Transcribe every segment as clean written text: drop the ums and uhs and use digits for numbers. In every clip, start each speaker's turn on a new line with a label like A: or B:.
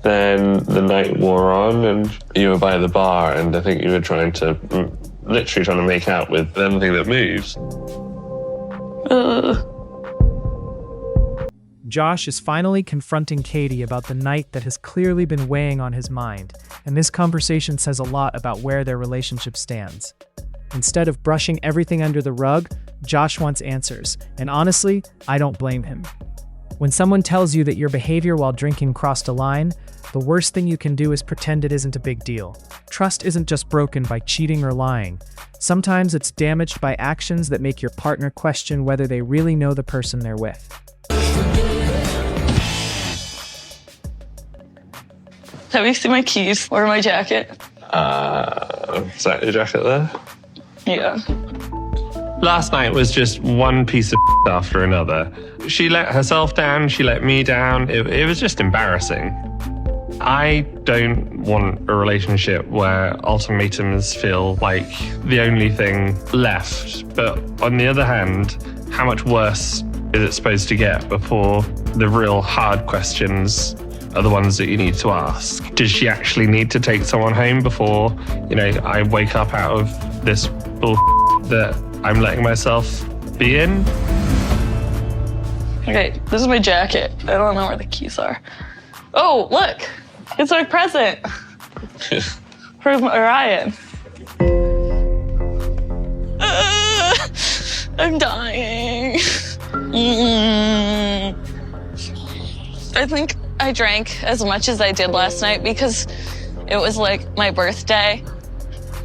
A: Then the night wore on and you were by the bar and I think you were literally trying to make out with anything that moves.
B: Josh is finally confronting Catie about the night that has clearly been weighing on his mind, and this conversation says a lot about where their relationship stands. Instead of brushing everything under the rug, Josh wants answers, and honestly, I don't blame him. When someone tells you that your behavior while drinking crossed a line, the worst thing you can do is pretend it isn't a big deal. Trust isn't just broken by cheating or lying. Sometimes it's damaged by actions that make your partner question whether they really know the person they're with.
C: Have you seen my keys or my jacket?
A: Is that your jacket there?
C: Yeah.
A: Last night was just one piece of after another. She let herself down, she let me down. It was just embarrassing. I don't want a relationship where ultimatums feel like the only thing left. But on the other hand, how much worse is it supposed to get before the real hard questions are the ones that you need to ask? Does she actually need to take someone home before, I wake up out of this bull that I'm letting myself be in?
C: Okay, this is my jacket. I don't know where the keys are. Oh, look! It's my present from Orion. I'm dying. I think I drank as much as I did last night because it was like my birthday.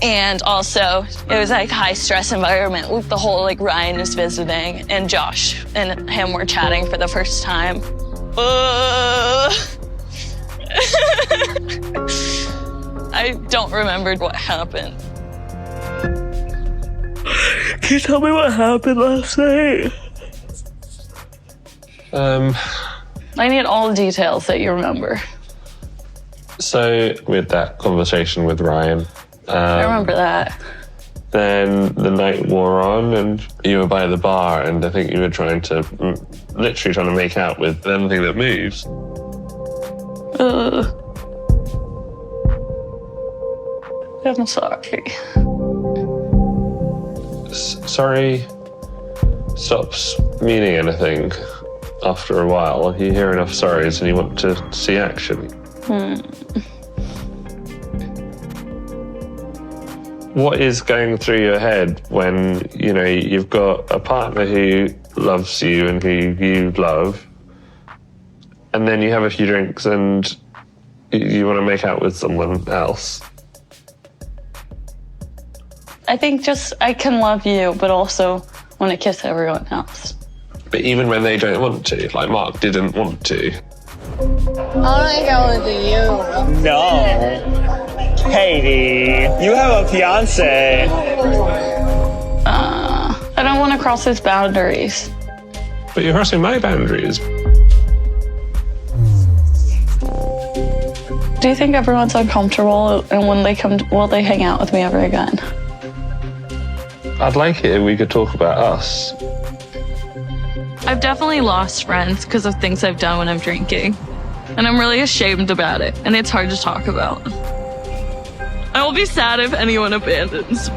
C: And also, it was like high stress environment with the whole Ryan is visiting and Josh and him were chatting for the first time. I don't remember what happened. Can you tell me what happened last night? I need all the details that you remember.
A: So with that conversation with Ryan,
C: I remember that.
A: Then the night wore on and you were by the bar and I think you were literally trying to make out with anything that moves.
C: I'm sorry.
A: Sorry stops meaning anything after a while. You hear enough sorries and you want to see action. What is going through your head when, you've got a partner who loves you and who you love, and then you have a few drinks and you want to make out with someone else?
C: I think I can love you, but also want to kiss everyone else.
A: But even when they don't want to, like Mark didn't want to.
D: I want to go with you.
E: No. Catie, you have a fiance.
C: I don't want to cross his boundaries.
A: But you're crossing my boundaries.
C: Do you think everyone's uncomfortable and when they come, will they hang out with me ever again?
A: I'd like it if we could talk about us.
C: I've definitely lost friends because of things I've done when I'm drinking. And I'm really ashamed about it, and it's hard to talk about. I will be sad if anyone abandons me.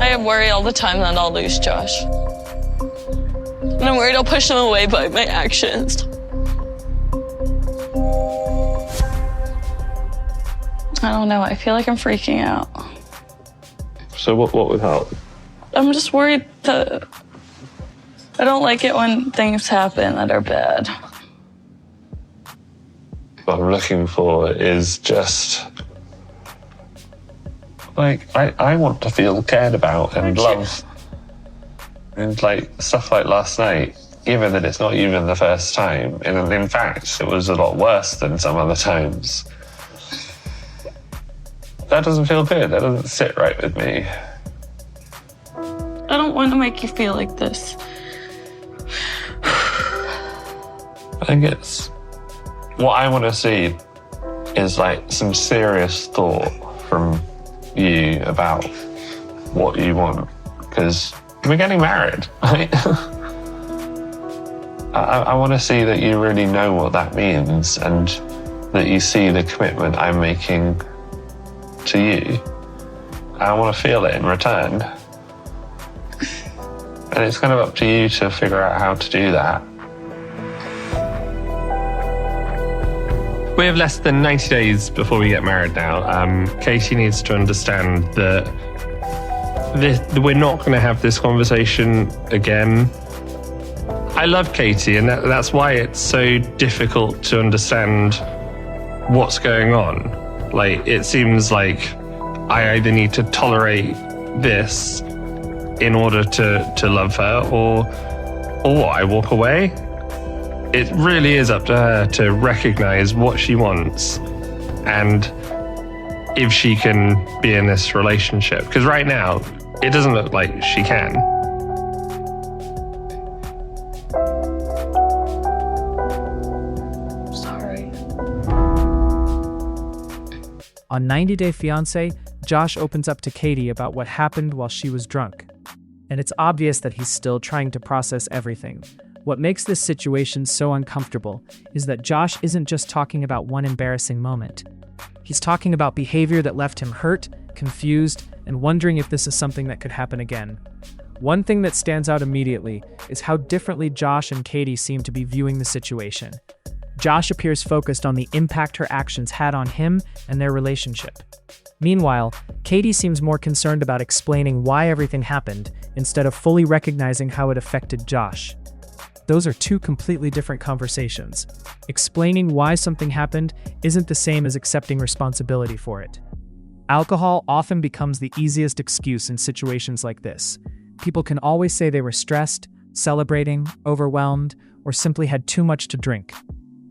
C: I worry all the time that I'll lose Josh. And I'm worried I'll push him away by my actions. I don't know, I feel like I'm freaking out.
A: So what would help?
C: I'm just worried that I don't like it when things happen that are bad.
A: What I'm looking for is just, I want to feel cared about and loved. And stuff like last night, given that it's not even the first time, and in fact, it was a lot worse than some other times. That doesn't feel good. That doesn't sit right with me.
C: I don't want to make you feel like this.
A: I think what I want to see is some serious thought from you about what you want, because we're getting married. Right? I want to see that you really know what that means and that you see the commitment I'm making to you. I want to feel it in return. And it's kind of up to you to figure out how to do that. We have less than 90 days before we get married now. Catie needs to understand that we're not going to have this conversation again. I love Catie, and that's why it's so difficult to understand what's going on. Like, it seems like I either need to tolerate this in order to love her, or I walk away. It really is up to her to recognize what she wants and if she can be in this relationship. Because right now, it doesn't look like she can.
B: On 90 Day Fiancé, Josh opens up to Catie about what happened while she was drunk. And it's obvious that he's still trying to process everything. What makes this situation so uncomfortable is that Josh isn't just talking about one embarrassing moment. He's talking about behavior that left him hurt, confused, and wondering if this is something that could happen again. One thing that stands out immediately is how differently Josh and Catie seem to be viewing the situation. Josh appears focused on the impact her actions had on him and their relationship. Meanwhile, Catie seems more concerned about explaining why everything happened instead of fully recognizing how it affected Josh. Those are two completely different conversations. Explaining why something happened isn't the same as accepting responsibility for it. Alcohol often becomes the easiest excuse in situations like this. People can always say they were stressed, celebrating, overwhelmed, or simply had too much to drink.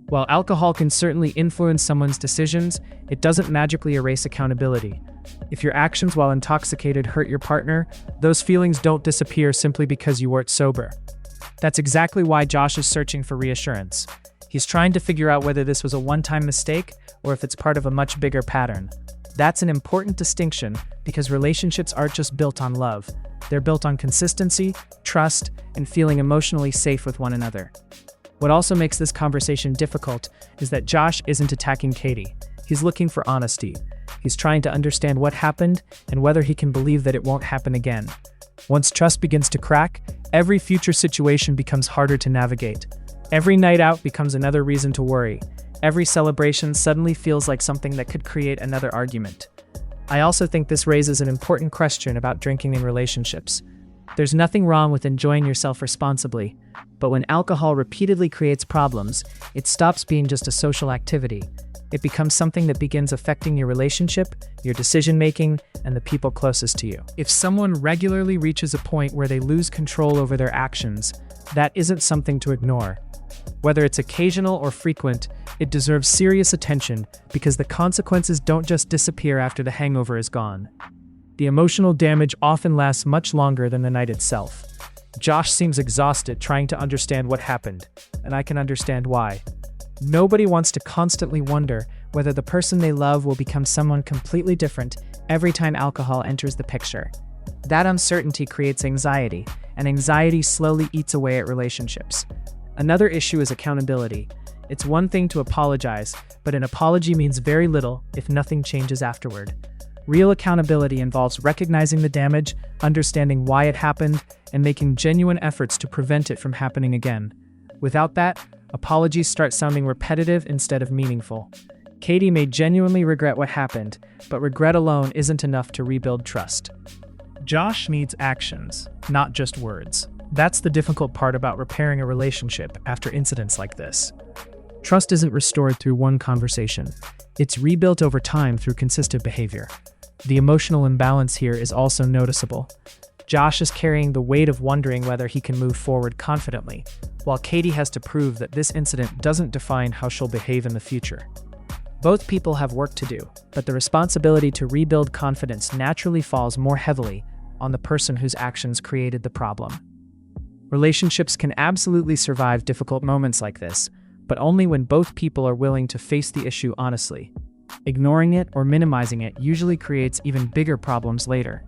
B: While alcohol can certainly influence someone's decisions, it doesn't magically erase accountability. If your actions while intoxicated hurt your partner, those feelings don't disappear simply because you weren't sober. That's exactly why Josh is searching for reassurance. He's trying to figure out whether this was a one-time mistake or if it's part of a much bigger pattern. That's an important distinction because relationships aren't just built on love. They're built on consistency, trust, and feeling emotionally safe with one another. What also makes this conversation difficult is that Josh isn't attacking Catie. He's looking for honesty. He's trying to understand what happened and whether he can believe that it won't happen again. Once trust begins to crack, every future situation becomes harder to navigate. Every night out becomes another reason to worry. Every celebration suddenly feels like something that could create another argument. I also think this raises an important question about drinking in relationships. There's nothing wrong with enjoying yourself responsibly, but when alcohol repeatedly creates problems, it stops being just a social activity. It becomes something that begins affecting your relationship, your decision-making, and the people closest to you. If someone regularly reaches a point where they lose control over their actions, that isn't something to ignore. Whether it's occasional or frequent, it deserves serious attention because the consequences don't just disappear after the hangover is gone. The emotional damage often lasts much longer than the night itself. Josh seems exhausted trying to understand what happened, and I can understand why. Nobody wants to constantly wonder whether the person they love will become someone completely different every time alcohol enters the picture. That uncertainty creates anxiety, and anxiety slowly eats away at relationships. Another issue is accountability. It's one thing to apologize, but an apology means very little if nothing changes afterward. Real accountability involves recognizing the damage, understanding why it happened, and making genuine efforts to prevent it from happening again. Without that, apologies start sounding repetitive instead of meaningful. Catie may genuinely regret what happened, but regret alone isn't enough to rebuild trust. Josh needs actions, not just words. That's the difficult part about repairing a relationship after incidents like this. Trust isn't restored through one conversation. It's rebuilt over time through consistent behavior. The emotional imbalance here is also noticeable. Josh is carrying the weight of wondering whether he can move forward confidently, while Catie has to prove that this incident doesn't define how she'll behave in the future. Both people have work to do, but the responsibility to rebuild confidence naturally falls more heavily on the person whose actions created the problem. Relationships can absolutely survive difficult moments like this, but only when both people are willing to face the issue honestly. Ignoring it or minimizing it usually creates even bigger problems later.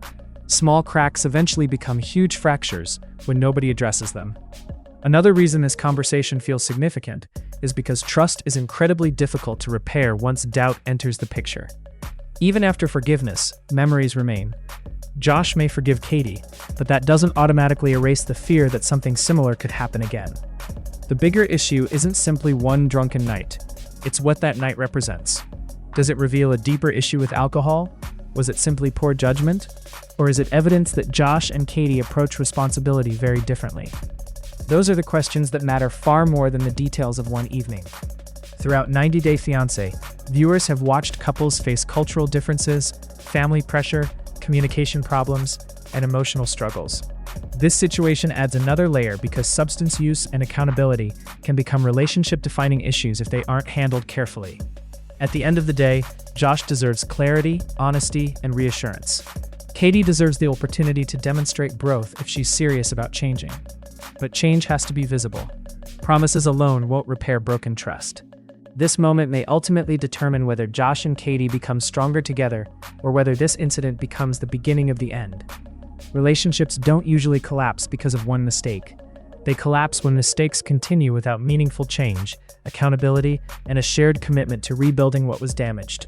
B: Small cracks eventually become huge fractures when nobody addresses them. Another reason this conversation feels significant is because trust is incredibly difficult to repair once doubt enters the picture. Even after forgiveness, memories remain. Josh may forgive Catie, but that doesn't automatically erase the fear that something similar could happen again. The bigger issue isn't simply one drunken night. It's what that night represents. Does it reveal a deeper issue with alcohol? Was it simply poor judgment? Or is it evidence that Josh and Catie approach responsibility very differently? Those are the questions that matter far more than the details of one evening. Throughout 90 Day Fiancé, viewers have watched couples face cultural differences, family pressure, communication problems, and emotional struggles. This situation adds another layer because substance use and accountability can become relationship-defining issues if they aren't handled carefully. At the end of the day, Josh deserves clarity, honesty, and reassurance. Catie deserves the opportunity to demonstrate growth if she's serious about changing. But change has to be visible. Promises alone won't repair broken trust. This moment may ultimately determine whether Josh and Catie become stronger together or whether this incident becomes the beginning of the end. Relationships don't usually collapse because of one mistake. They collapse when mistakes continue without meaningful change, accountability, and a shared commitment to rebuilding what was damaged.